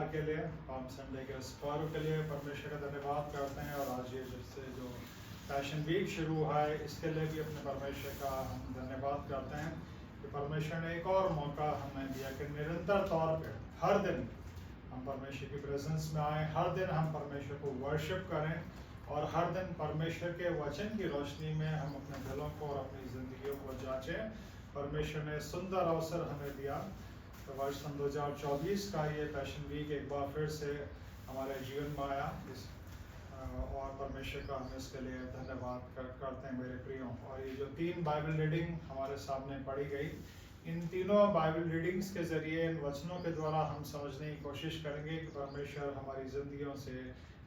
के लिए, palm Sunday के इस पर्व के लिए परमेश्वर का धन्यवाद करते हैं। और आज ये जिससे जो पैशन वीक शुरू हुआ है इसके लिए भी अपने परमेश्वर का हम धन्यवाद करते हैं कि परमेश्वर ने एक और मौका हमें दिया कि निरंतर तौर पे हर दिन हम परमेश्वर की प्रेजेंस में आए, हर दिन हम परमेश्वर को वर्शिप करें और हर दिन परमेश्वर के वचन की रोशनी में हम अपने दिलों को और अपनी जिंदगियों को जांचें। परमेश्वर ने सुंदर अवसर हमें दिया। तो वर्ष 2024 का ये पैशन वीक एक बार फिर से हमारे जीवन में आया और परमेश्वर का हम इसके लिए धन्यवाद करते हैं मेरे प्रियों। और ये जो 3 बाइबल रीडिंग हमारे सामने पढ़ी गई, इन तीनों बाइबल रीडिंग्स के जरिए, इन वचनों के द्वारा हम समझने की कोशिश करेंगे कि परमेश्वर हमारी जिंदगियों से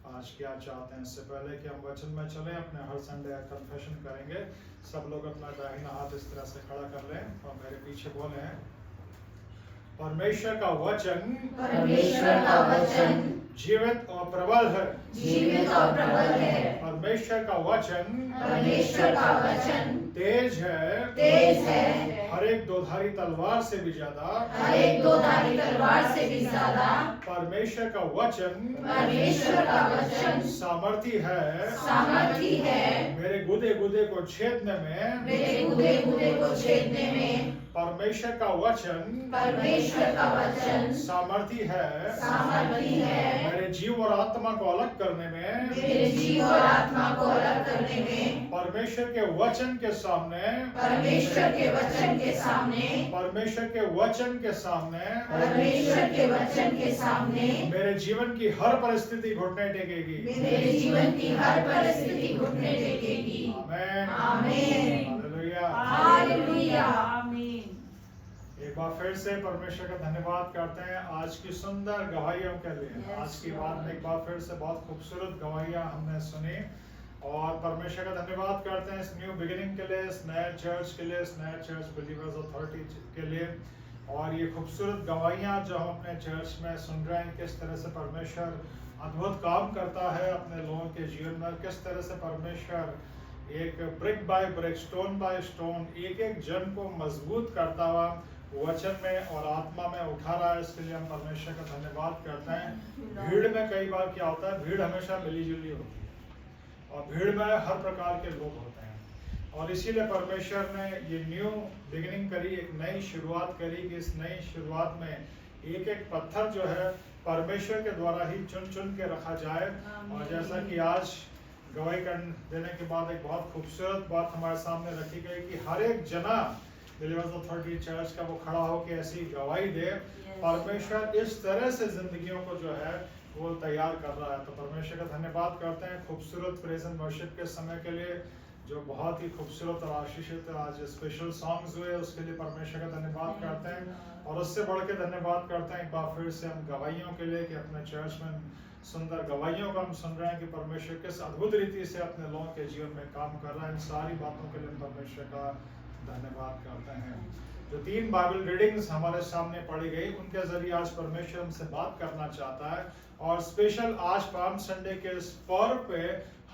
आज क्या चाहते हैं। इससे पहले कि हम वचन में चलें, अपने हर संडे कन्फेशन करेंगे। सब लोग अपना दाहिना हाथ इस तरह से खड़ा कर लें और मेरे पीछे बोले, परमेश्वर का वचन जीवित और प्रबल है। परमेश्वर का वचन तेज है, हर एक दोधारी तलवार से भी ज्यादा। परमेश्वर का वचन सामर्थी है, मेरे गुदे गुदे को छेदने में। परमेश्वर का वचन सामर्थी है, मेरे जीव और आत्मा को अलग करने में। परमेश्वर के वचन के सामने, मेरे जीवन की हर परिस्थिति घुटने टेकेगी। आमीन। हालेलुया। एक बार फिर से परमेश्वर का धन्यवाद करते हैं आज की सुंदर गवाहियों के लिए। आज की बात में एक बार फिर से बहुत खूबसूरत गवाहियां हमने सुनी और परमेश्वर का धन्यवाद करते हैं इस न्यू बिगिनिंग के लिए, इस नए चर्च के लिए, इस नए चर्च बिलीवर्स अथॉरिटी के लिए। और ये खूबसूरत गवाहियां जो हम अपने चर्च में सुन रहे हैं, किस तरह से परमेश्वर अद्भुत काम करता है अपने लोगों के जीवन में, किस तरह से परमेश्वर एक brick by brick, stone by stone एक एक जन को मजबूत करता हुआ वचन में और आत्मा में उठा रहा है। इसके लिए हम परमेश्वर का धन्यवाद करते हैं। भीड़ में कई बार क्या होता है, भीड़ हमेशा मिली जुली होती है और भीड़ में हर प्रकार के लोग होते हैं और इसीलिए परमेश्वर ने ये न्यू बिगिनिंग करी, एक नई शुरुआत करी कि इस नई शुरुआत में एक एक पत्थर जो है परमेश्वर के द्वारा ही चुन चुन के रखा जाए। और जैसा कि आज गवाही देने के बाद एक बहुत खूबसूरत बात हमारे सामने रखी गई कि हर एक जना बिलीवर्स अथॉरिटी चर्च का वो खड़ा होकर ऐसी गवाही दे। परमेश्वर इस तरह से जिंदगियों को जो है वो तैयार कर रहा है। तो परमेश्वर का धन्यवाद करते हैं खूबसूरत प्रेज एंड वर्शिप के समय के लिए, जो बहुत ही खूबसूरत और आशीषित आज स्पेशल सॉन्ग्स हुए, उसके लिए परमेश्वर का धन्यवाद करते हैं। और उससे बढ़ के धन्यवाद करते हैं एक बार फिर से हम गवाहियों के लिए कि अपने चर्च में सुंदर गवाहियों का हम सुन रहे हैं कि परमेश्वर किस अद्भुत रीति से अपने लोगों के जीवन में काम कर रहा है। इन सारी बातों के लिए परमेश्वर का धन्यवाद करते हैं। जो 3 बाइबल रीडिंग्स हमारे सामने पढ़ी गई, उनके जरिए आज परमेश्वर हमसे बात करना चाहता है। और स्पेशल आज पाम संडे के इस पर्व पे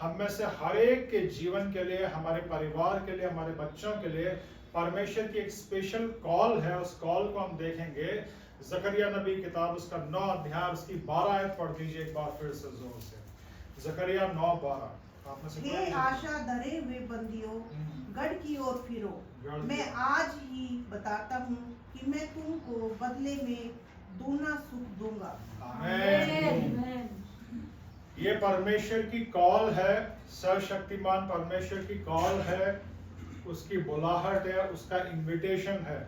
हम में से हर एक के जीवन के लिए, हमारे परिवार के लिए, हमारे बच्चों के लिए परमेश्वर की एक स्पेशल कॉल है। उस कॉल को हम देखेंगे। जकरिया नबी किताब उसका 9 अध्याय उसकी 12 आयत पढ़ दीजिए एक बार फिर से जोर से। जकरिया 9:12। हे आशा धरे हुए बंदियों, गढ़ की ओर फिरो। मैं आज ही बताता हूँ कि मैं तुमको बदले में दूना सुख दूंगा। आमीन। ये परमेश्वर की कॉल है, सर्वशक्तिमान परमेश्वर की कॉल है, उसकी बुलाहट है, उसका इनविटेशन है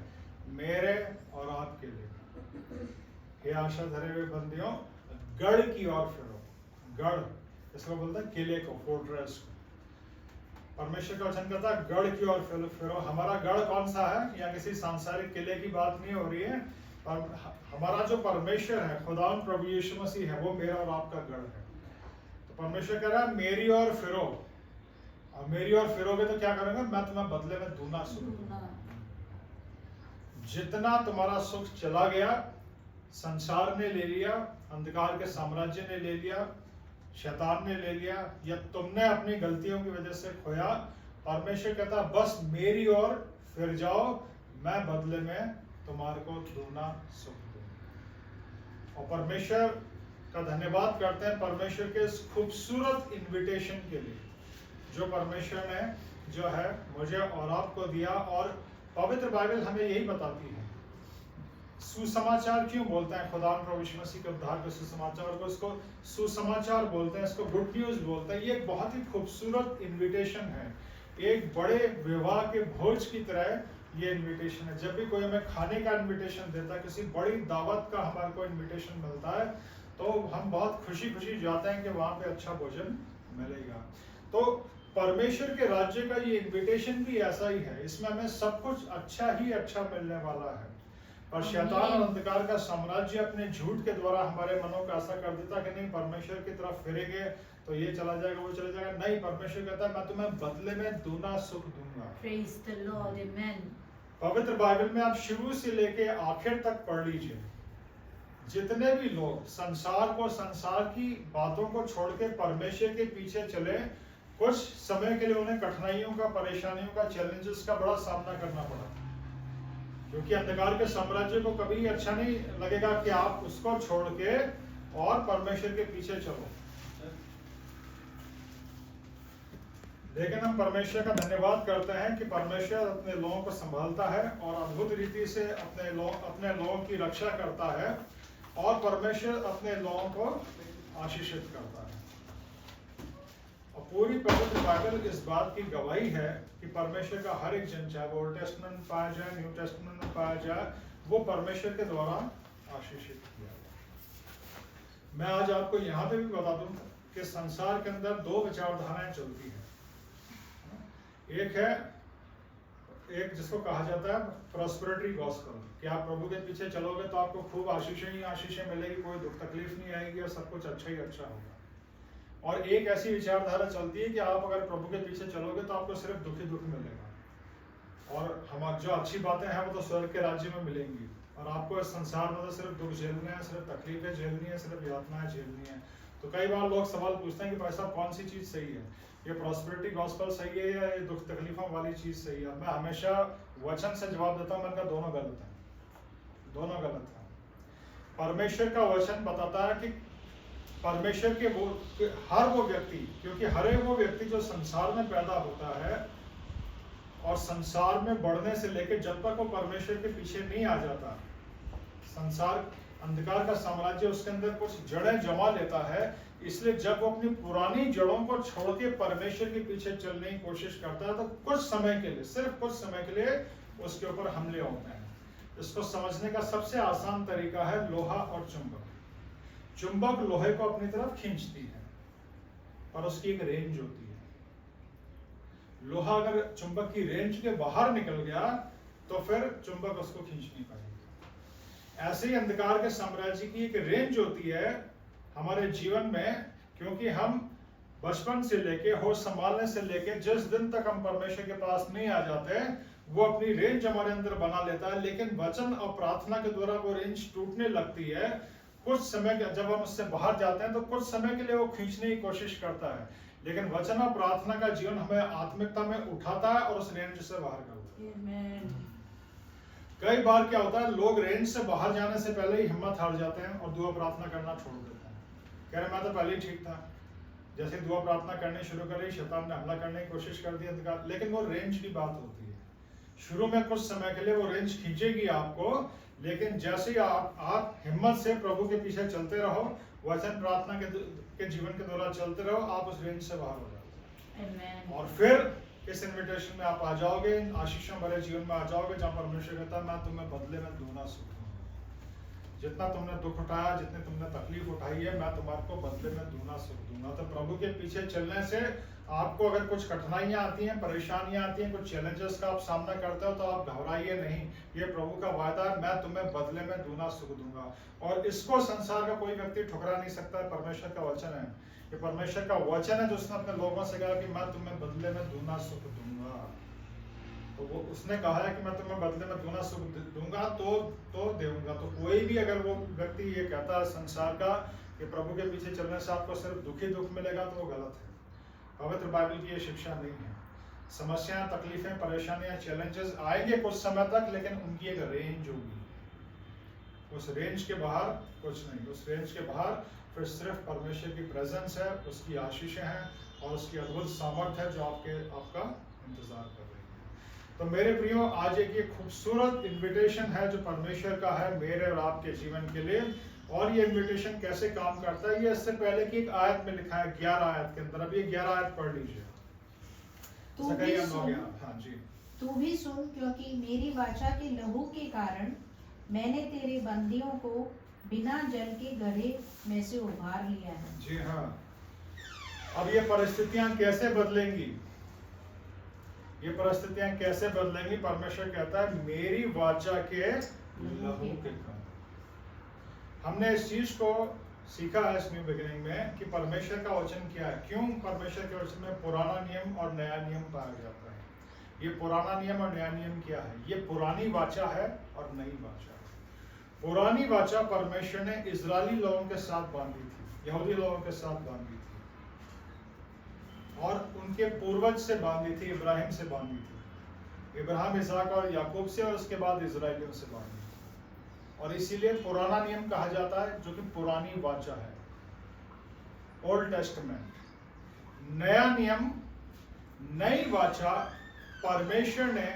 मेरे और आपके लिए। हे आशा धरे हुए बंदियों, गढ़ की ओर फिरो। गढ़ इसको बोलता है किले को, फोर्ट्रेस को। परमेश्वर का वचन कहता है गढ़ की ओर फिरो। हमारा गढ़ कौन सा है? यहाँ किसी सांसारिक किले की बात नहीं हो रही है। हमारा जो परमेश्वर है, खुदावंद प्रभु यीशु मसीह है, वो मेरा और आपका गढ़ है। तो परमेश्वर कह रहा है मेरी ओर फिरो। और मेरी ओर फिरोगे तो क्या करेंगे? मैं तुम्हें बदले में दूना सुख दूंगा। जितना तुम्हारा सुख चला गया, संसार ने ले लिया, अंधकार के साम्राज्य ने ले लिया, शैतान ने ले लिया, या तुमने अपनी गलतियों की वजह से खोया, परमेश्वर कहता बस मेरी ओर फिर जाओ, मैं बदले में तुम्हारे को दूना सुख दूंगा। और परमेश्वर का धन्यवाद करते हैं परमेश्वर के इस खूबसूरत इनविटेशन के लिए जो परमेश्वर ने जो है मुझे और आपको दिया। और पवित्र बाइबल हमें यही बताती है। सुसमाचार क्यों बोलते हैं? खुदा प्रभु यीशु मसीह के उद्धार के सुसमाचार को इसको सुसमाचार बोलते हैं, इसको गुड न्यूज बोलते हैं। ये एक बहुत ही खूबसूरत इनविटेशन है, एक बड़े विवाह के भोज की तरह ये इनविटेशन है। जब भी कोई हमें खाने का इनविटेशन देता है, किसी बड़ी दावत का हमारे को इनविटेशन मिलता है, तो हम बहुत खुशी खुशी जाते हैं कि वहां पे अच्छा भोजन मिलेगा। तो परमेश्वर के राज्य का ये इनविटेशन भी ऐसा ही है, इसमें हमें सब कुछ अच्छा ही अच्छा मिलने वाला है। और शैतान और अंधकार का साम्राज्य अपने झूठ के द्वारा हमारे मनों को ऐसा कर देता कि नहीं परमेश्वर की तरफ फिरेंगे तो ये चला जाएगा, वो चला जाएगा। नहीं, परमेश्वर कहता है मैं तुम्हें बदले में दूना सुख दूंगा। Praise the Lord, amen. पवित्र बाइबल में आप शुरू से लेके आखिर तक पढ़ लीजिए, जितने भी लोग संसार को, संसार की बातों को छोड़ के परमेश्वर के पीछे चले, कुछ समय के लिए उन्हें कठिनाइयों का, परेशानियों का, चैलेंजेस का बड़ा सामना करना पड़ा, क्योंकि अंधकार के साम्राज्य को कभी अच्छा नहीं लगेगा कि आप उसको छोड़ के और परमेश्वर के पीछे चलो। लेकिन हम परमेश्वर का धन्यवाद करते हैं कि परमेश्वर अपने लोगों को संभालता है और अद्भुत रीति से अपने लोगों की रक्षा करता है, और परमेश्वर अपने लोगों को आशीषित करता है। और पूरी पवित्र बाइबल इस बात की गवाही है कि परमेश्वर का हर एक जन, चाहे वो ओल्ड टेस्टमेंट में पाया जाए, न्यू टेस्टमेंट में पाया जाए, वो परमेश्वर के द्वारा आशीषित किया गया। मैं आज आपको यहाँ पे भी बता दूं कि संसार के अंदर दो विचारधाराएं चलती हैं। एक जिसको कहा जाता है प्रॉस्पेरिटी गॉस्पेल, कि आप प्रभु के पीछे चलोगे तो आपको खूब आशीषें ही आशीषें मिलेगी, कोई दुख तकलीफ नहीं आएगी और सब कुछ अच्छा ही अच्छा होगा। और एक ऐसी विचारधारा चलती है कि आप अगर प्रभु के पीछे चलोगे तो आपको सिर्फ दुख ही दुख मिलेगा, और हमारी जो अच्छी बातें हैं वो तो स्वर्ग के राज्य में मिलेंगी, और आपको इस संसार में तो सिर्फ दुख झेलने हैं, सिर्फ तकलीफें झेलनी है, सिर्फ यातनाएं झेलनी है। तो कई बार लोग सवाल पूछते हैं कि भाई साहब कौन सी चीज सही है, ये प्रॉस्पेरिटी गॉस्पेल सही है या ये दुख तकलीफों वाली चीज सही है? मैं हमेशा वचन से जवाब देता हूँ, मैंने कहा दोनों गलत है, दोनों गलत है। परमेश्वर का वचन बताता है कि परमेश्वर के हर वो व्यक्ति, क्योंकि हर एक वो व्यक्ति जो संसार में पैदा होता है और संसार में बढ़ने से लेकर जब तक वो परमेश्वर के पीछे नहीं आ जाता, संसार अंधकार का साम्राज्य उसके अंदर कुछ जड़ें जमा लेता है। इसलिए जब वो अपनी पुरानी जड़ों को छोड़ के परमेश्वर के पीछे चलने की कोशिश करता है तो कुछ समय के लिए, सिर्फ कुछ समय के लिए उसके ऊपर हमले होते हैं। इसको समझने का सबसे आसान तरीका है लोहा और चुंबक। चुंबक लोहे को अपनी तरफ खींचती है और उसकी एक रेंज होती है। लोहा अगर चुंबक की रेंज के बाहर निकल गया तो फिर चुंबक उसको खींच नहीं पाएगा। ऐसे ही अंधकार के साम्राज्य की एक रेंज होती है हमारे जीवन में, क्योंकि हम बचपन से लेके, होश संभालने से लेके जिस दिन तक हम परमेश्वर के पास नहीं आ जाते, वो अपनी रेंज हमारे अंदर बना लेता है। लेकिन वचन और प्रार्थना के द्वारा वो रेंज टूटने लगती है। कुछ समय जब हम उससे बाहर जाते हैं तो कुछ समय के लिए वो खींचने की कोशिश करता है, लेकिन वचन और प्रार्थना का जीवन हमें आत्मिकता में उठाता है और उस रेंज से बाहर करता है। कई बार क्या होता है, लोग रेंज से बाहर जाने से पहले ही हिम्मत हार जाते हैं और दुआ प्रार्थना करना छोड़ देते हैं। कह रहे मैं तो पहले ही ठीक था, जैसे दुआ प्रार्थना करनी शुरू करी शैतान ने हमला करने की कोशिश कर दी अंधकार। लेकिन वो रेंज की बात होती है। शुरू में कुछ समय के लिए वो रेंज खींचेगी आपको, लेकिन जैसे ही आप हिम्मत से प्रभु के पीछे चलते रहो, वचन प्रार्थना के जीवन के द्वारा चलते रहो, आप उस रेंज से बाहर हो जाओगे। और फिर इस इन्विटेशन में आप आ जाओगे, आशीषों भरे जीवन में आ जाओगे, जहाँ परमेश्वर कहता है मैं तुम्हें बदले में दूना सुख दूंगा। जितना तुमने दुख उठाया, जितनी तुमने तकलीफ उठाई है, मैं तुम्हारे को बदले में दूना सुख दूंगा। तो प्रभु के पीछे चलने से आपको अगर कुछ कठिनाइयां आती हैं, परेशानियां आती हैं, कुछ चैलेंजेस का आप सामना करते हो, तो आप घबराइए नहीं। ये प्रभु का वायदा है, मैं तुम्हें बदले में दूना सुख दूंगा। और इसको संसार का कोई व्यक्ति ठुकरा नहीं सकता। परमेश्वर का वचन है, ये परमेश्वर का वचन है जो उसने अपने लोगों से कहा कि मैं तुम्हें बदले में दूना सुख दूंगा। तो वो उसने कहा है कि मैं तुम्हें बदले में दूना सुख दूंगा तो दूंगा। तो कोई भी अगर वो व्यक्ति ये कहता है संसार का कि प्रभु के पीछे चलने से आपको सिर्फ दुख ही दुख मिलेगा, तो वो गलत है। पवित्र बाइबल की ये शिक्षा नहीं है। समस्याएं, तकलीफें, परेशानियां, चैलेंजेस आएंगे कुछ समय तक, लेकिन उनकी एक रेंज होगी। उस रेंज के बाहर कुछ नहीं, उस रेंज के बाहर फिर सिर्फ परमेश्वर की प्रेजेंस है, उसकी आशीषें हैं और उसकी अद्भुत सामर्थ है जो आपका इंतजार कर रही है। तो मेरे प्रियो, आज एक ये खूबसूरत इनविटेशन है जो परमेश्वर का है मेरे और आपके जीवन के लिए। और ये इनविटेशन कैसे काम करता है, ये इससे पहले की एक आयत में लिखा है, 11 आयत के अंदर। अब ये 11 आयत पढ़ लीजिए। हाँ जी। तू भी सुन, क्योंकि मेरी वाचा के लहू के कारण मैंने तेरे बंदियों को बिना जल के गड्ढे में से उभार लिया है। जी हाँ। अब ये परिस्थितियां कैसे बदलेंगी, ये परिस्थितियां कैसे बदलेंगी? परमेश्वर कहता है मेरी वाचा के लहू के कारण। हमने इस चीज को सीखा है इस न्यू बिगिनिंग में कि परमेश्वर का वचन क्या है, क्यों परमेश्वर के वचन में पुराना नियम और नया नियम पाया जाता है। ये पुराना नियम और नया नियम क्या है? ये पुरानी वाचा है और नई वाचा है। पुरानी वाचा परमेश्वर ने इजरायली लोगों के साथ बांधी थी, यहूदी लोगों के साथ बांधी थी और उनके पूर्वज से बांधी थी, इब्राहिम से बांधी थी, इब्राहिम, इसहाक और याकूब से, और उसके बाद इजराइलियों से बांधी। और इसीलिए पुराना नियम कहा जाता है, जो कि पुरानी वाचा है, ओल्ड टेस्टमेंट। नया नियम, नई वाचा परमेश्वर ने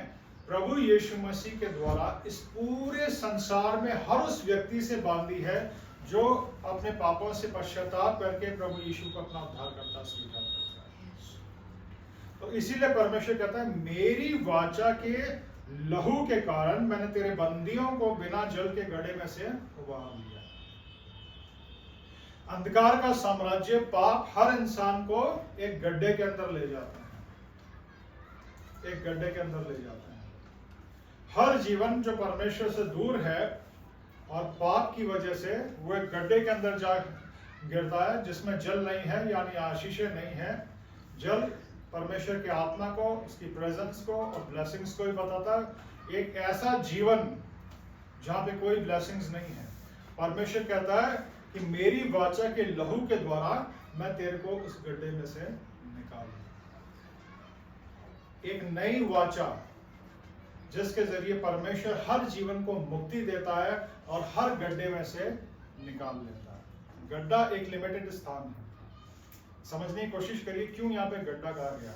प्रभु यीशु मसीह के द्वारा इस पूरे संसार में हर उस व्यक्ति से बांधी है जो अपने पापों से पश्चाताप करके प्रभु यीशु को अपना उद्धारकर्ता स्वीकार करता है। तो इसीलिए परमेश्वर कहता है मेरी वाचा के लहू के कारण मैंने तेरे बंदियों को बिना जल के गड्ढे में से उबार लिया। अंधकार का साम्राज्य, पाप, हर इंसान को एक गड्ढे के अंदर ले जाता है, एक गड्ढे के अंदर ले जाता है। हर जीवन जो परमेश्वर से दूर है और पाप की वजह से वो एक गड्ढे के अंदर जा गिरता है जिसमें जल नहीं है, यानी आशीषें नहीं है। जल परमेश्वर के आत्मा को, उसकी प्रेजेंस को और ब्लेसिंग्स को ही बताता है। एक ऐसा जीवन जहां पे कोई ब्लेसिंग्स नहीं है। परमेश्वर कहता है कि मेरी वाचा के लहू के द्वारा मैं तेरे को उस गड्ढे में से निकाल लूं। एक नई वाचा जिसके जरिए परमेश्वर हर जीवन को मुक्ति देता है और हर गड्ढे में से निकाल लेता है। गड्ढा एक लिमिटेड स्थान है। समझने की कोशिश करिए क्यों यहाँ पे गड्ढा कहा गया।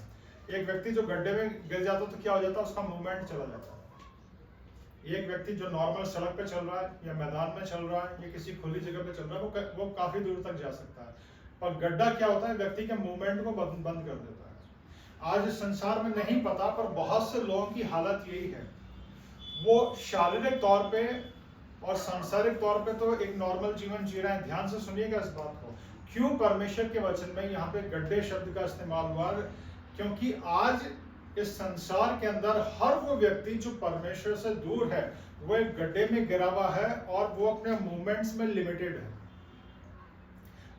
एक व्यक्ति जो गड्ढे में गिर जाता तो क्या हो जाता, उसका मूवमेंट चला जाता है। एक व्यक्ति जो नॉर्मल सड़क पे चल रहा है या मैदान में चल रहा है या किसी खुली जगह पे चल रहा है वो काफी दूर तक जा सकता है। पर गड्ढा क्या होता है, व्यक्ति के मूवमेंट को बंद कर देता है। आज इस संसार में नहीं पता, पर बहुत से लोगों की हालत यही है। वो शारीरिक तौर पे और सांसारिक तौर पे तो एक नॉर्मल जीवन जी रहे हैं। ध्यान से सुनिएगा इस बात को, क्यों परमेश्वर के वचन में यहाँ पे गड्ढे शब्द का इस्तेमाल हुआ। क्योंकि आज इस संसार के अंदर हर वो व्यक्ति जो परमेश्वर से दूर है वो एक गड्ढे में गिरा हुआ है और वो अपने मूवमेंट्स में लिमिटेड है,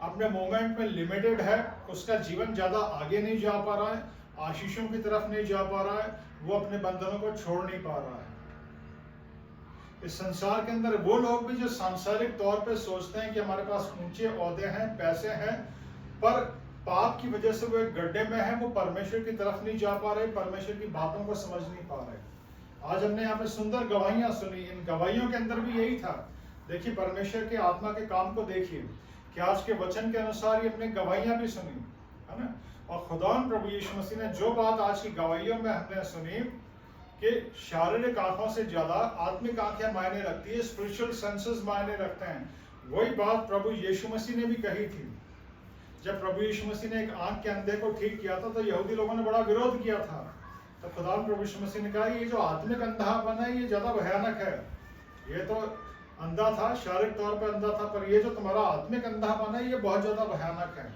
अपने मूवमेंट में लिमिटेड है। उसका जीवन ज्यादा आगे नहीं जा पा रहा है, आशीषों की तरफ नहीं जा पा रहा है, वो अपने बंधनों को छोड़ नहीं पा रहा है। इस संसार के अंदर वो लोग भी जो सांसारिक तौर पे सोचते हैं कि हमारे पास ऊंचे ओहदे हैं, पैसे हैं, पर पाप की वजह से वो एक गड्ढे में है, वो परमेश्वर की तरफ नहीं जा पा रहे, परमेश्वर की बातों को समझ नहीं पा रहे। आज हमने यहाँ पे सुंदर गवाहियां सुनी, इन गवाहियों के अंदर भी यही था। देखिए परमेश्वर के आत्मा के काम को देखिए कि आज के वचन के अनुसार ये अपने गवाहियां भी सुनी, है ना। और खुदावन प्रभु यीशु मसीह ने जो बात आज की गवाहियों में हमने सुनी कि शारीरिक आंखों से ज्यादा आत्मिक आंखें मायने रखती है, स्पिरिचुअल सेंसेस मायने रखते हैं, वही बात प्रभु यीशु मसीह ने भी कही थी। जब प्रभु यीशु मसीह ने एक आंख के अंधे को ठीक किया था तो यहूदी लोगों ने बड़ा विरोध किया था। तो खुदावन प्रभु यीशु मसीह ने कहा ये जो आत्मिक अंधापन है ये ज्यादा भयानक है। ये तो अंधा था, शारीरिक तौर पर अंधा था, पर ये जो तुम्हारा आत्मिक अंधापन है ये बहुत ज्यादा भयानक है।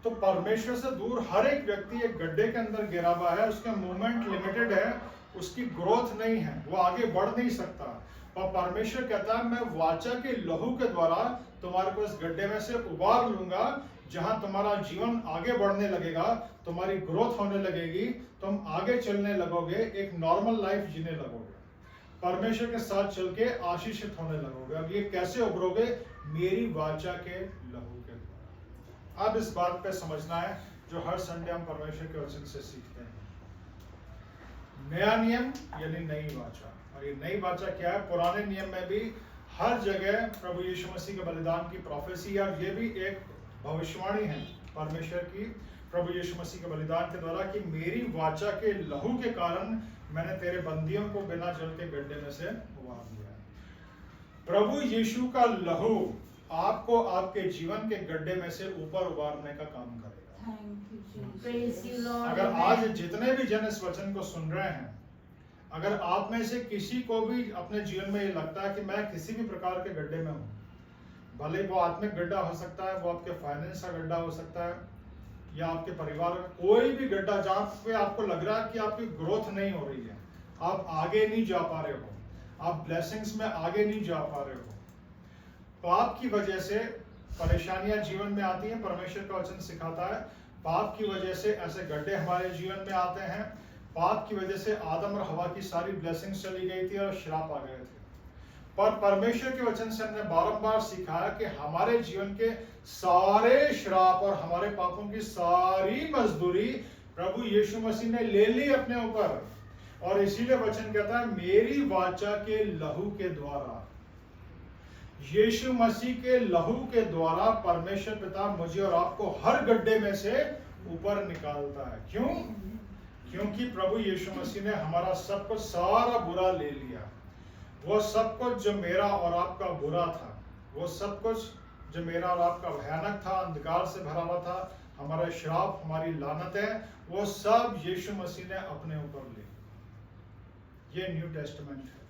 तो परमेश्वर से दूर हर एक व्यक्ति एक गड्ढे के अंदर गिरा हुआ है, उसका मूवमेंट लिमिटेड है, उसकी ग्रोथ नहीं है, वो आगे बढ़ नहीं सकता। और परमेश्वर कहता है मैं वाचा के लहू के द्वारा तुम्हारे को इस गड्ढे में से उबार लूंगा, जहां तुम्हारा जीवन आगे बढ़ने लगेगा, तुम्हारी ग्रोथ होने लगेगी, तुम आगे चलने लगोगे, एक नॉर्मल लाइफ जीने लगोगे, परमेश्वर के साथ चल के आशीषित होने लगोगे। अब ये कैसे उभरोगे? मेरी वाचा के लहू के द्वारा। अब इस बात पे समझना है जो हर संडे हम परमेश्वर के वचन से सीखते हैं। नया नियम यानी नई वाचा, और ये नई वाचा क्या है? पुराने नियम में भी हर जगह प्रभु यीशु मसीह के बलिदान की प्रोफेसी है, और ये भी एक भविष्यवाणी है परमेश्वर की प्रभु यीशु मसीह के बलिदान के द्वारा कि मेरी वाचा के लहू के कारण मैंने तेरे बंदियों को बिना जल के गड्ढे में से उबार दिया है। प्रभु यीशु का लहू आपको आपके जीवन के गड्ढे में से ऊपर उबारने का काम करेगा। Praise you, Lord. अगर Amen. आज जितने भी जन इस वचन को सुन रहे हैं, अगर आप में से किसी को भी अपने जीवन में ये लगता है कि मैं किसी भी प्रकार के गड्ढे में हूँ, भले वो आत्मिक गड्ढा हो सकता है, वो आपके फाइनेंस का गड्ढा हो सकता है, या आपके परिवार का कोई भी गड्ढा जहाँ पे आपको लग रहा है कि आपकी ग्रोथ नहीं हो रही है, आप आगे नहीं जा पा रहे हो, आप ब्लेसिंग्स में आगे नहीं जा पा रहे हो, पाप की वजह से परेशानियां जीवन में आती हैं। परमेश्वर का वचन सिखाता है पाप की वजह से ऐसे गड्ढे हमारे जीवन में आते हैं। पाप की वजह से आदम और हवा की सारी ब्लेसिंग्स चली गई थी और श्राप आ गए थे। पर परमेश्वर के वचन से हमने बारंबार सीखा है कि हमारे जीवन के सारे श्राप और हमारे पापों की सारी मजदूरी प्रभु यीशु मसीह ने ले ली अपने ऊपर, और इसीलिए वचन कहता है मेरी वाचा के लहू के द्वारा, यीशु मसीह के लहू के द्वारा परमेश्वर पिता मुझे और आपको हर गड्ढे में से ऊपर निकालता है। क्यों? क्योंकि प्रभु यीशु मसीह ने हमारा सब कुछ सारा बुरा ले लिया। वो सब कुछ जो मेरा और आपका बुरा था, वो सब कुछ जो मेरा और आपका भयानक था, अंधकार से भरा हुआ था, हमारा श्राप, हमारी लानतें, वो सब यीशु मसीह ने अपने ऊपर ले। ये न्यू टेस्टामेंट है,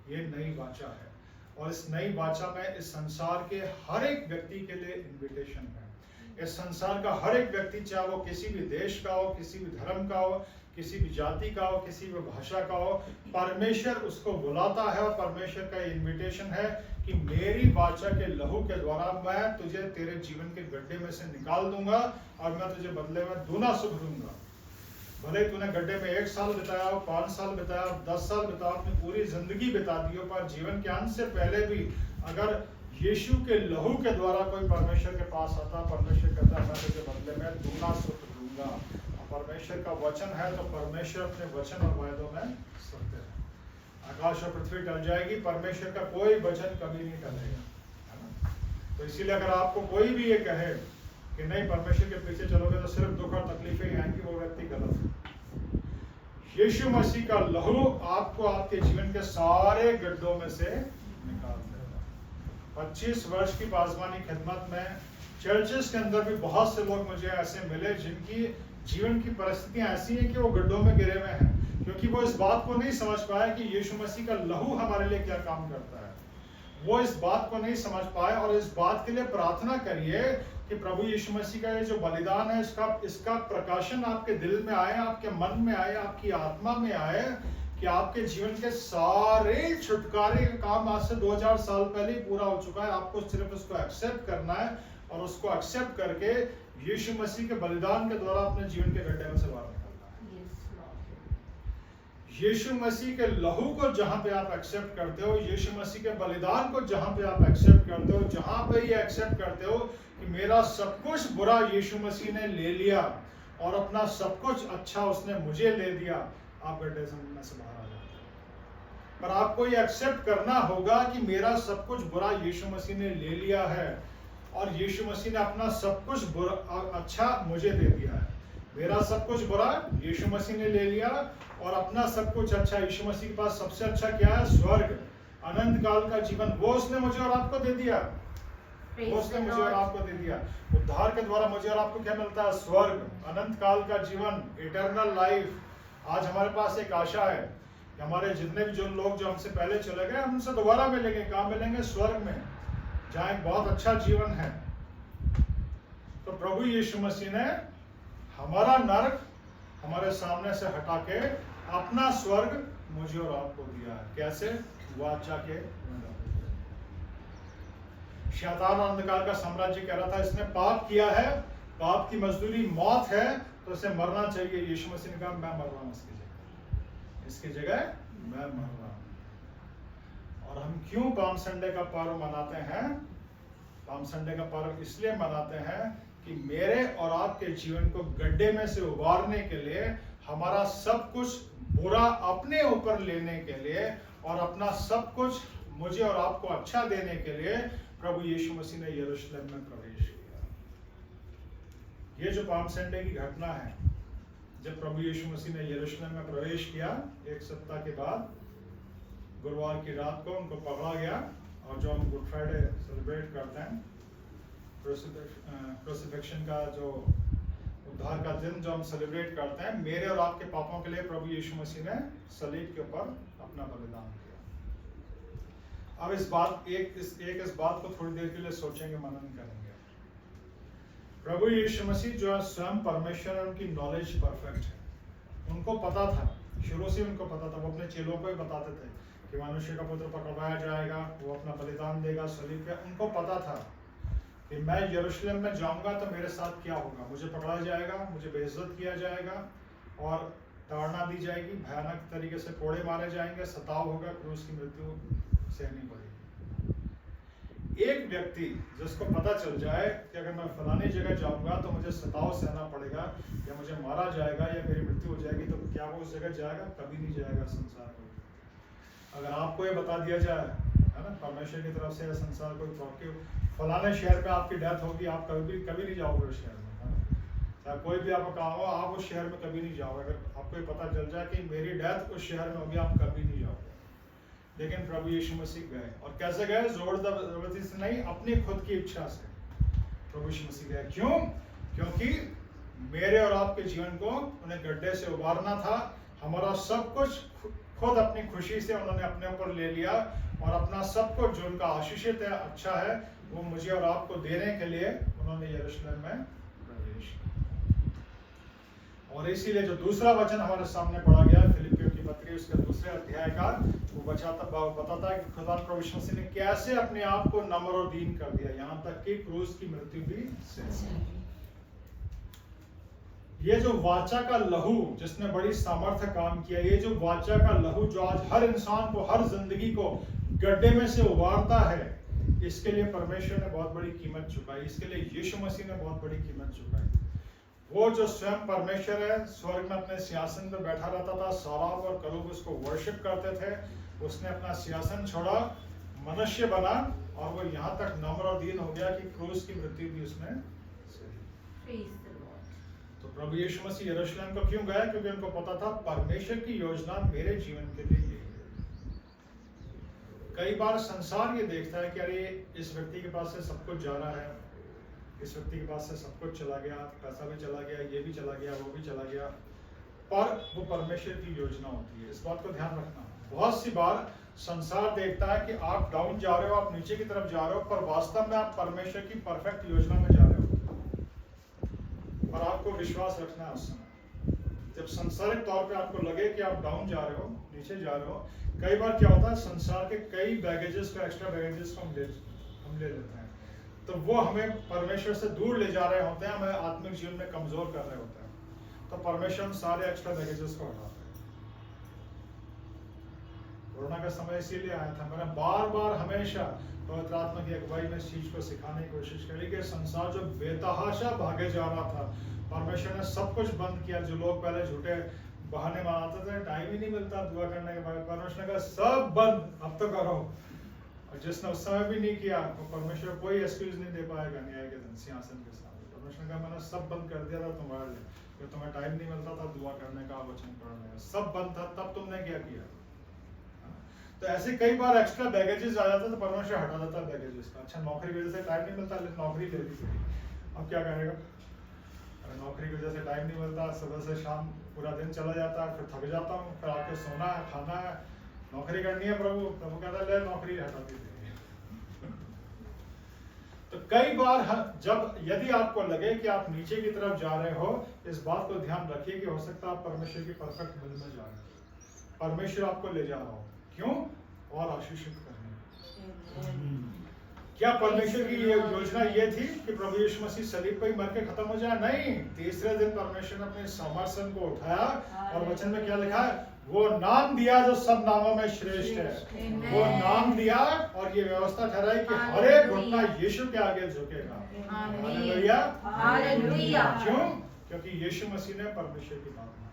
ये नई वाचा है, और इस नई वाचा में इस संसार के हर एक व्यक्ति के लिए इनविटेशन है। इस संसार का हर एक व्यक्ति, चाहे वो किसी भी देश का हो, किसी भी धर्म का हो, किसी भी जाति का हो, किसी भी भाषा का हो, परमेश्वर उसको बुलाता है। और परमेश्वर का इनविटेशन है कि मेरी वाचा के लहू के द्वारा मैं तुझे तेरे जीवन के गड्ढे में से निकाल दूंगा और मैं तुझे बदले में दूना सुख दूंगा। भले तूने गड्ढे में 1 साल बिताया हो, 5 साल बिताया हो, 10 साल बिताया, अपनी पूरी जिंदगी बिता दी हो, पर जीवन के अंत से पहले भी अगर यीशु के लहू के द्वारा कोई परमेश्वर के पास आता, परमेश्वर कहता है मैं तुझे बदले में दूना सुख दूंगा। परमेश्वर का वचन है तो परमेश्वर अपने वचन और वायदों में सत्य है। आकाश और पृथ्वी टल जाएगी, परमेश्वर का कोई वचन कभी नहीं टलेगा, है ना? तो इसीलिए अगर आपको कोई भी ये कहे कि नहीं परमेश्वर के पीछे चलोगे तो सिर्फ दुख और तकलीफें ही आएंगी, वो व्यक्ति गलत है। यीशु मसीह का लहू आपको आपके जीवन के सारे गड्ढों में से निकाल देगा। 25 वर्ष की बाज़बानी खिदमत में चर्चेस के अंदर भी बहुत से लोग मुझे ऐसे मिले जिनकी जीवन की परिस्थितियां ऐसी हैं कि वो गड्ढों में गिरे हुए हैं, क्योंकि वो इस बात को नहीं समझ पाए कि यीशु मसीह का लहू हमारे लिए क्या काम करता है। वो इस बात को नहीं समझ पाए, और इस बात के लिए प्रार्थना करिए कि प्रभु यीशु मसीह का ये जो बलिदान है इसका प्रकाशन आपके दिल में आए, आपके मन में आए, आपकी आत्मा में आए, कि आपके जीवन के सारे छुटकारे का काम आज से 2000 साल पहले ही पूरा हो चुका है। आपको सिर्फ उसको एक्सेप्ट करना है, और उसको एक्सेप्ट करके यीशु मसीह के बलिदान के द्वारा अपने जीवन के गड्ढे में से बाहर निकलना है। यीशु मसीह के लहू को जहां पे आप एक्सेप्ट करते हो, यीशु मसीह के बलिदान को जहां पे आप एक्सेप्ट करते हो, जहां पे ये एक्सेप्ट करते हो कि मेरा सब कुछ बुरा यीशु मसीह ने ले लिया और अपना सब कुछ अच्छा उसने मुझे ले दिया, आप गड्ढे में से बाहर आ जाते हो। पर आपको ये एक्सेप्ट करना होगा कि मेरा सब कुछ बुरा यीशु मसीह ने ले लिया है, और यीशु मसीह ने अपना सब कुछ बुरा अच्छा मुझे दे दिया है। मेरा सब कुछ बुरा यीशु मसीह ने ले लिया, और अपना सब कुछ अच्छा, यीशु मसीह के पास सबसे अच्छा क्या है? स्वर्ग, अनंत काल का जीवन, वो उसने मुझे और आपको दे दिया। वो उसने मुझे और आपको दे दिया। उद्धार के द्वारा मुझे और आपको क्या मिलता है? स्वर्ग, अनंत काल का जीवन, इटर्नल लाइफ। आज हमारे पास एक आशा है कि हमारे जितने भी जो लोग जो हमसे पहले चले गए, हम उनसे दोबारा मिलेंगे। कहाँ मिलेंगे? स्वर्ग में, जहाँ एक बहुत अच्छा जीवन है। तो प्रभु यीशु मसीह ने हमारा नरक हमारे सामने से हटा के अपना स्वर्ग मुझे और आपको दिया है। कैसे? वाचा के। शैतान और अंधकार का साम्राज्य कह रहा था इसने पाप किया है, पाप की मजदूरी मौत है, तो इसे मरना चाहिए। यीशु मसीह ने कहा मैं मर रहा हूं इसकी जगह मैं मर रहा हूं। और हम क्यों पाम संडे का पर्व मनाते हैं? पाम संडे का पर्व इसलिए मनाते हैं कि मेरे और आपके जीवन को गड्ढे में से उबारने के लिए, हमारा सब कुछ बुरा अपने ऊपर लेने के लिए, और अपना सब कुछ मुझे और आपको अच्छा देने के लिए प्रभु यीशु मसीह ने यरूशलेम में प्रवेश किया। ये जो पाम संडे की घटना है, जब प्रभु यीशु मसीह ने यरूशलेम में प्रवेश किया, एक सप्ताह के बाद गुरुवार की रात को उनको पकड़ा गया, और जो हम गुड फ्राइडे सेलिब्रेट करते हैं, क्रूसिफिक्शन का जो उद्धार का दिन जो हम सेलिब्रेट करते हैं, मेरे और आपके पापों के लिए प्रभु यीशु मसीह ने सलीब के ऊपर अपना बलिदान किया। अब इस बात को थोड़ी देर के लिए सोचेंगे, मनन करेंगे। प्रभु यीशु मसीह जो है स्वयं परमेश्वर है, उनकी नॉलेज परफेक्ट है। उनको पता था, शुरू से उनको पता था, वो अपने चेलों को भी बताते थे कि मनुष्य का पुत्र पकड़वाया जाएगा, वो अपना बलिदान देगा सलीब पे। उनको पता था कि मैं यरूशलेम में जाऊंगा तो मेरे साथ क्या होगा, मुझे पकड़ा जाएगा, मुझे बेइज्जत किया जाएगा और ताड़ना दी जाएगी, भयानक तरीके से कोड़े मारे जाएंगे, सताव होगा, क्रूस की मृत्यु सहनी पड़ेगी। एक व्यक्ति जिसको पता चल जाए कि अगर मैं फलानी जगह जाऊंगा तो मुझे सताव सहना पड़ेगा, या मुझे मारा जाएगा, या मेरी मृत्यु हो जाएगी, तो क्या वो उस जगह जाएगा? कभी नहीं जाएगा संसार में। अगर आपको ये बता दिया जाए, है ना, परमेश्वर की तरफ से संसार को फलाने शहर में आपकी डेथ होगी, आप कभी नहीं जाओगे उस शहर में, चाहे कोई भी आपको काम हो, आप उस शहर में कभी नहीं जाओगे। अगर आपको ये पता चल जाए कि मेरी डेथ उस शहर में होगी, आप कभी नहीं जाओगे। लेकिन प्रभु यीशु मसीह गए, और कैसे गए? जबरदस्ती से नहीं, अपनी खुद की इच्छा से प्रभु यीशु मसीह गए। क्यों? क्योंकि मेरे और आपके जीवन को उन्हें गड्ढे से उबारना था। हमारा सब कुछ खुद अपनी खुशी से उन्होंने अपने ऊपर ले लिया, और अपना सब कुछ जो उनका आशीषित है, अच्छा है, वो मुझे और आपको देने के लिए उन्होंने यरूशलेम में प्रवेश किया। और इसीलिए जो दूसरा वचन हमारे सामने पढ़ा गया फिलिपियों की पत्री उसके 2 अध्याय का, वो बताता है कि खुदा प्रभु यीशु मसीह ने कैसे अपने आप को नम्र और दीन कर दिया, यहाँ तक कि क्रूस की मृत्यु भी सही। ये जो वाचा का लहू जिसने बड़ी सामर्थ्य काम किया, ये जो वाचा का लहू जो आज हर इंसान को, हर जिंदगी को गड्ढे में से उबारता है, इसके लिए परमेश्वर ने बहुत बड़ी कीमत चुकाई, इसके लिए यीशु मसीह ने बहुत बड़ी कीमत चुकाई। वो जो स्वयं परमेश्वर है, स्वर्ग में अपने सिंहासन पर बैठा रहता था, सराब और करूब उसको वर्शिप करते थे, उसने अपना सिंहासन छोड़ा, मनुष्य बना, और वो यहाँ तक नम्र और दीन हो गया कि क्रूस की मृत्यु भी उसने सही। तो प्रभु यीशु मसीह यरूशलेम को क्यों गया? क्योंकि उनको पता था परमेश्वर की योजना मेरे जीवन के लिए यही है। कई बार संसार ये देखता है कि अरे इस व्यक्ति के पास से सब कुछ जा रहा है, इस व्यक्ति के पास से सब कुछ चला गया, पैसा भी चला गया, ये भी चला गया, वो भी चला गया, पर वो परमेश्वर की योजना होती है। इस बात को ध्यान रखना। बहुत सी बार संसार देखता है कि आप डाउन जा रहे हो, आप नीचे की तरफ जा रहे हो, पर वास्तव में आप परमेश्वर की परफेक्ट योजना में जा रहे हो। और आपको विश्वास रखना है उस समय, जब संसारिक तौर पे आपको लगे कि आप डाउन जा रहे हो, नीचे जा रहे हो। कई बार क्या होता है, संसार के कई बैगेजेस को, एक्स्ट्रा बैगेजेस को हम ले लेते हैं, तो वो हमें परमेश्वर से दूर ले जा रहे होते हैं, हमें आत्मिक जीवन में कमजोर कर रहे होते हैं। तो परमेश्वर सारे एक्स्ट्रा बैगेजेस को हटाते हैं। कोरोना का समय इसीलिए आया था। मैंने बार बार हमेशा पवित्र आत्मा की अगुवाई में इस चीज को सिखाने की कोशिश करी कि संसार जो बेतहाशा भागे जा रहा था, परमेश्वर ने सब कुछ बंद किया। जो लोग पहले झूठे बहाने बनाते थे, टाइम ही नहीं मिलता दुआ करने के बाद, परमेश्वर ने कहा सब बंद, अब तो करो। और जिसने उस समय भी नहीं किया, तो परमेश्वर कोई एक्सक्यूज नहीं दे पाएगा न्याय के दिन सिंहासन के सामने। परमेश्वर ने कहा मैंने सब बंद कर दिया था तुम्हारे लिए, कि तुम्हें टाइम नहीं मिलता था दुआ करने का, वचन पढ़ने का, सब बंद था, तब तुमने क्या किया। तो ऐसे कई बार एक्स्ट्रा बैगेजेस आ जाते तो परमेश्वर हटा देता है बैगेजेस का। अच्छा नौकरी की वजह से टाइम नहीं मिलता, लेकिन नौकरी ले ली, अब क्या करेगा? नौकरी की वजह से टाइम नहीं मिलता, सुबह से शाम पूरा दिन चला जाता है, फिर थक जाता हूँ, फिर आके सोना है, खाना है, नौकरी करनी है। प्रभु कहता है ले नौकरी हटा दीजिए। तो कई बार जब यदि आपको लगे कि आप नीचे की तरफ जा रहे हो, इस बात को ध्यान रखिए कि हो सकता है आप परमेश्वर की परफेक्ट विल में जा रहे हो, परमेश्वर आपको ले जा रहा हो। क्यों? और आशीषित करने। क्या परमेश्वर की ये योजना ये थी कि प्रभु यीशु मसीह सलीब पर ही मर के खत्म हो जाए? नहीं, तीसरे दिन परमेश्वर ने अपने समर्थन को उठाया, और वचन में क्या लिखा है? वो नाम दिया जो सब नामों में श्रेष्ठ है। वो नाम दिया, और ये व्यवस्था ठहराई कि हर एक घुटना यीशु के आगे झुकेगा। हालेलुया। क्यों? क्योंकि यीशु मसीह ने परमेश्वर की बात मानी।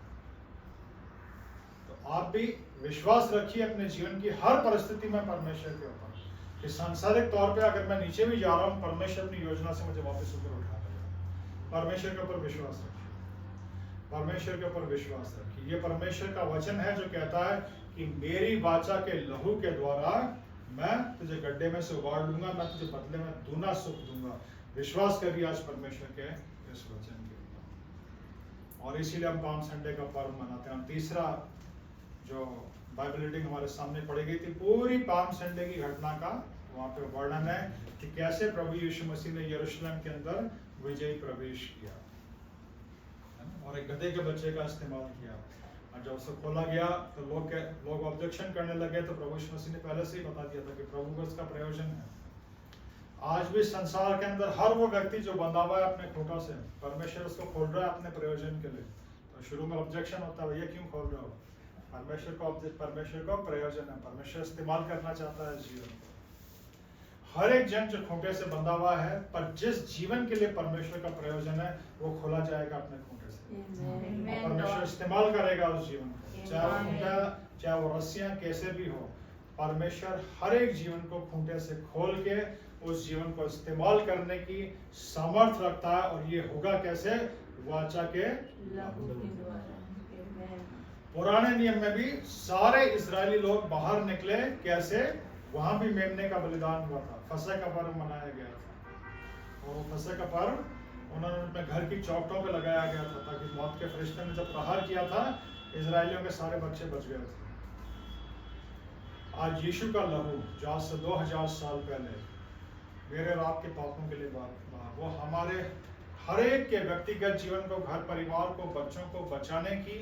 तो आप भी विश्वास रखिए अपने जीवन की हर परिस्थिति में परमेश्वर के ऊपर कि सांसारिक तौर पे अगर मैं नीचे भी जा रहा हूँ, परमेश्वर अपनी योजना से मुझे वापस ऊपर उठा लेगा। परमेश्वर के ऊपर विश्वास रखिए, परमेश्वर के ऊपर विश्वास रखिए। ये परमेश्वर का वचन है जो कहता है कि मेरी वाचा के लहू के द्वारा मैं तुझे गड्ढे में से उबार लूंगा, मैं तुझे बदले में दूना सुख दूंगा। विश्वास करिए आज परमेश्वर के इस वचन के ऊपर। और इसीलिए हम पाम संडे का पर्व मनाते हैं। तीसरा जो बाइबल रीडिंग हमारे सामने पढ़ी गई थी, पूरी पाम संडे की घटना का वहाँ पे वर्णन है कि कैसे प्रभु यीशु मसीह ने यरूशलेम के अंदर विजयी प्रवेश किया और एक गधे के बच्चे का इस्तेमाल किया। और जब उसे खोला गया तो लोग ऑब्जेक्शन करने लगे, तो प्रभु यीशु मसीह ने पहले से ही बता दिया था कि प्रभु को इसका प्रयोजन है। आज भी संसार के अंदर हर वो व्यक्ति जो बंधा हुआ है अपने खूंटों से, परमेश्वर उसको खोल रहा है अपने प्रयोजन के लिए। तो शुरू में ऑब्जेक्शन होता है, भैया क्यों खोल रहे हो? परमेश्वर को प्रयोजन है, परमेश्वर इस्तेमाल करना चाहता है जीवन को। हर एक जन जो खूंटे से बंधा हुआ है, पर जिस जीवन के लिए परमेश्वर का प्रयोजन है वो खोला जाएगा अपने खूंटे से। परमेश्वर इस्तेमाल करेगा उस जीवन को, चाहे वो खूंटा, चाहे वो रस्सियां कैसे भी हो। परमेश्वर हर एक जीवन को खूंटे से खोल के उस जीवन को इस्तेमाल करने की सामर्थ रखता है। और ये होगा कैसे? वाचा के लहू के द्वारा। पुराने नियम में भी सारे इजरायली लोग बाहर निकले कैसे? वहां भी मेमने का बलिदान हुआ था, फसह का पर्व मनाया गया था। और वो फसह का पर्व उन्होंने अपने घर की चौखटों पे लगाया गया था, ताकि मौत के फरिश्ते ने जब प्रहार किया था, इजरायलियों के सारे बच्चे बच गए थे। आज यीशु का लहू जो आज से 2000 साल पहले मेरे और आपके पापों के लिए बहा, वो हमारे हर एक के व्यक्तिगत जीवन को, घर परिवार को, बच्चों को बचाने की,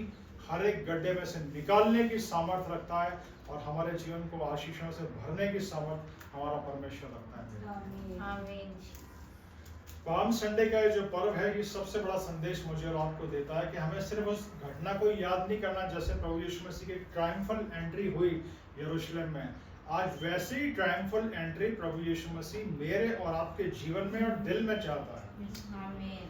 हर एक गड्ढे में से निकालने की सामर्थ रखता है। और हमारे जीवन को आशीषों से भरने की सामर्थ हमारा परमेश्वर रखता है। आमीन। पाम संडे का जो पर्व है, ये सबसे बड़ा संदेश मुझे और आपको देता है कि हमें सिर्फ उस घटना को याद नहीं करना जैसे प्रभु यीशु मसीह की ट्रायम्फल एंट्री हुई यरूशलेम में। आज वैसे ही ट्रायम्फल एंट्री प्रभु यीशु मसीह मेरे और आपके जीवन में और दिल में चाहता है। आमीन।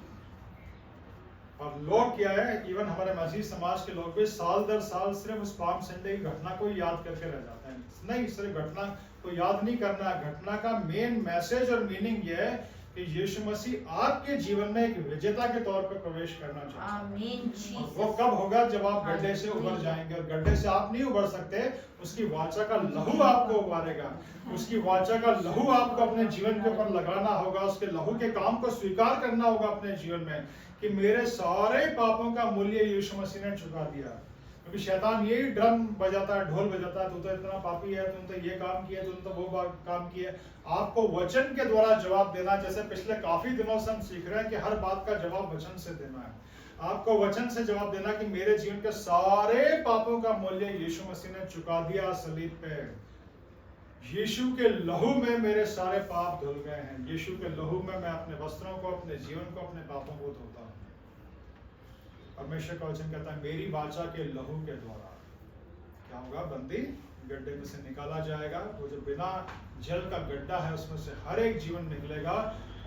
और लोग क्या है, इवन हमारे मसीह समाज के लोग भी साल दर साल सिर्फ उस पाम संडे की घटना को याद करके रह जाते हैं। नहीं, सिर्फ घटना को याद नहीं करना। घटना का मेन मैसेज और मीनिंग ये है कि यीशु मसीह आपके जीवन में एक विजेता के तौर पर प्रवेश करना चाहता है। आमीन। और वो कब होगा? जब आप गड्ढे से उबर जाएंगे। और गड्ढे से आप नहीं उबर सकते, उसकी वाचा का लहू आपको उबारेगा। उसकी वाचा का लहू आपको अपने जीवन के ऊपर लगाना होगा। उसके लहू के काम को स्वीकार करना होगा अपने जीवन में कि मेरे सारे पापों का मूल्य यीशु मसीह ने चुका दिया। क्योंकि शैतान यही ड्रम बजाता है, ढोल बजाता है, तू तो इतना पापी है, तुम तो ये काम किया, तुम तो वो काम किया। आपको वचन के द्वारा जवाब देना, जैसे पिछले काफी दिनों से हम सीख रहे हैं कि हर बात का जवाब वचन से देना है। आपको वचन से जवाब देना कि मेरे जीवन के सारे पापों का मूल्य यीशु मसीह ने चुका दिया सलीब पे। यीशु के लहू में मेरे सारे पाप धुल गए हैं। यीशु के लहू में मैं अपने वस्त्रों को, अपने जीवन को, अपने पापों को धोता हूँ। परमेश्वर का वचन कहता है मेरी वाचा के लहू के द्वारा क्या होगा? बंदी गड्ढे में से निकाला जाएगा। वो जो बिना जल का गड्ढा है उसमें से हर एक जीवन निकलेगा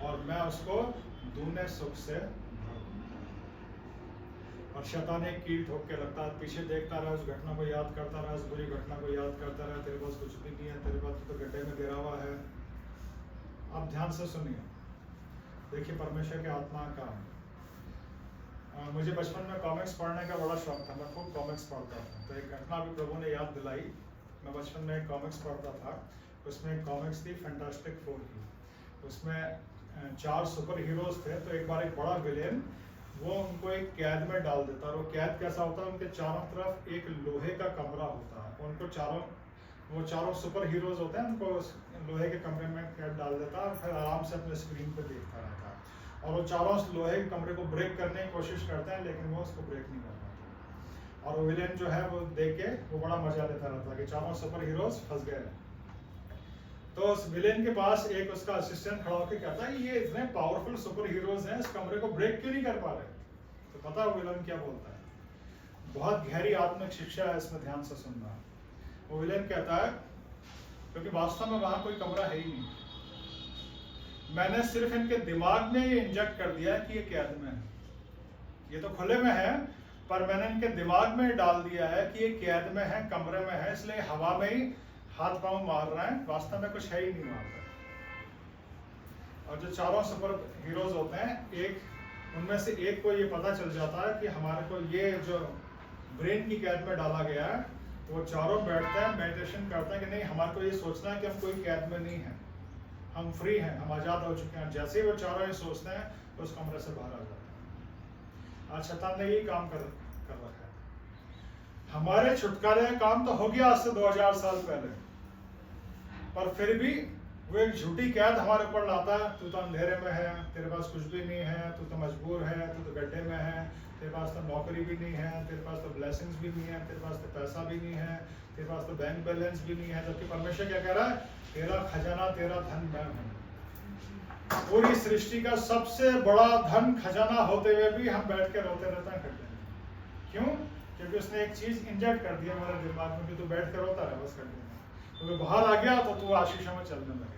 और मैं उसको दूने सुख से भरूंगा। और शैतान एक कील ठोक के रखता है, पीछे देखता रहा, उस घटना को याद करता रहा, उस बुरी घटना को याद करता रहा। तेरे पास कुछ भी नहीं है, तेरे पास तो गड्ढे में गिरा हुआ है। आप ध्यान से सुनिए, देखिए परमेश्वर के आत्मा का। मुझे बचपन में कॉमिक्स पढ़ने का बड़ा शौक था, मैं खूब कॉमिक्स पढ़ता था। तो एक घटना भी प्रभु ने याद दिलाई। मैं बचपन में एक कॉमिक्स पढ़ता था, उसमें एक कॉमिक्स थी फैंटास्टिक फोर की। उसमें 4 सुपर हीरोज थे। तो एक बार एक बड़ा विलेन वो उनको एक कैद में डाल देता है। और वो कैद कैसा होता है? उनके चारों तरफ एक लोहे का कमरा होता है। उनको वो चारों सुपर हीरोज होते हैं, उनको लोहे के कमरे में कैद डाल देता है और फिर आराम से अपने स्क्रीन पर देखता रहता है। और वो चारों लोहे के कमरे को ब्रेक करने की कोशिश करते हैं, लेकिन वो उसको ब्रेक नहीं कर पाते। और वो विलेन जो है वो देख के वो बड़ा मजा लेता रहता है कि चारों सुपर हीरोज फंस गए। तो उस विलेन के पास एक उसका असिस्टेंट खड़ा होकर कहता है ये इतने पावरफुल सुपर हीरोज हैं, इस कमरे को ब्रेक क्यों नहीं कर पा रहे? तो पता है वो विलेन क्या बोलता है? बहुत गहरी आत्मिक शिक्षा है इसमें, ध्यान से सुनना। वो विलेन कहता है क्योंकि वास्तव में वहां कोई कमरा है ही नहीं, मैंने सिर्फ इनके दिमाग में ये इंजेक्ट कर दिया कि ये कैद में है। ये तो खुले में है, पर मैंने इनके दिमाग में डाल दिया है कि ये कैद में है, कमरे में है, इसलिए हवा में ही हाथ पांव मार रहे हैं, वास्तव में कुछ है ही नहीं वहां पर। और जो चारों सुपर हीरोज होते हैं, एक उनमें से एक को ये पता चल जाता है कि हमारे को ये जो ब्रेन की कैद में डाला गया है, वो चारों बैठते हैं, मेडिटेशन करते हैं कि नहीं, हमारे को ये सोचना है कि हम कोई कैद में नहीं है, हम फ्री हैं, हम आजाद हो चुके हैं। जैसे ही वो चारों ये सोचते हैं तो उस कमरे से बाहर आ जाते हैं। आज शैतान ने यही काम कर रखा है। हमारे छुटकारे का काम तो हो गया आज से 2000 साल पहले, पर फिर भी वो एक झूठी कैद हमारे ऊपर लाता है। तू तो अंधेरे में है, तेरे पास कुछ भी नहीं है, तू तो मजबूर है, तू तो गड्ढे में है, तेरे पास तो नौकरी भी नहीं है, तेरे पास तो ब्लेसिंग्स भी नहीं है, तेरे पास तो पैसा भी नहीं है, तेरे पास तो बैंक बैलेंस भी नहीं है। जबकि परमेश्वर क्या कह रहा है? तेरा खजाना, तेरा धन मैं हूं। पूरी सृष्टि का सबसे बड़ा धन खजाना होते हुए भी हम बैठ के रोते रहते हैं खड्डे में। क्यों? क्योंकि उसने एक चीज इंजेक्ट कर दिया मेरे दिमाग में कि तू बैठ के रोता रहे बस खड्डे में। तो बाहर आ गया तो तू आशीषों में चलने लगेगा।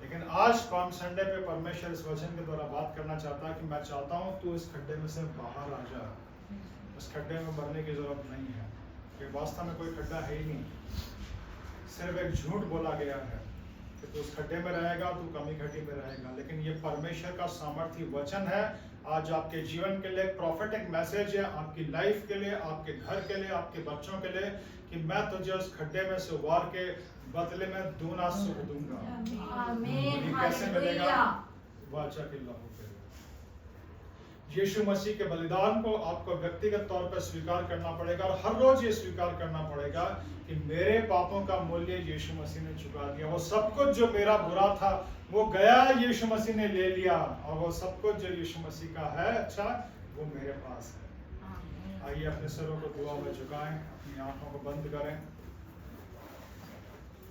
लेकिन आज पाम संडे पे परमेश्वर इस वचन के द्वारा बात करना चाहता है कि मैं चाहता हूं तू इस खड्डे में से बाहर आ जा। इस खड्डे में मरने की जरूरत नहीं है, क्योंकि वास्तव में कोई खड्डा है ही नहीं। सिर्फ एक झूठ बोला गया है कि तू उस खड्डे में रहेगा, तू कमी घटी में रहेगा। लेकिन ये परमेश्वर का सामर्थी वचन है आज आपके जीवन के लिए, प्रॉफिटिक मैसेज है आपकी लाइफ के लिए, आपके घर के लिए, आपके बच्चों के लिए, कि मैं तुझे उस खड्डे में से उबार के बदले में दूना सुख दूंगा। आमीन, कैसे मिलेगा? हालेलुया। वाचा के लहू पे। यीशु मसीह के बलिदान को आपको व्यक्तिगत तौर पर स्वीकार करना पड़ेगा, और हर रोज ये स्वीकार करना पड़ेगा कि मेरे पापों का मूल्य यीशु मसीह ने चुका दिया। वो सब कुछ जो मेरा बुरा था वो गया, यीशु मसीह ने ले लिया, और वो सब कुछ जो यीशु मसीह का है अच्छा, वो मेरे पास है। आइए अपने सरों को दुआ में झुकाएं, अपनी आंखों को बंद करें।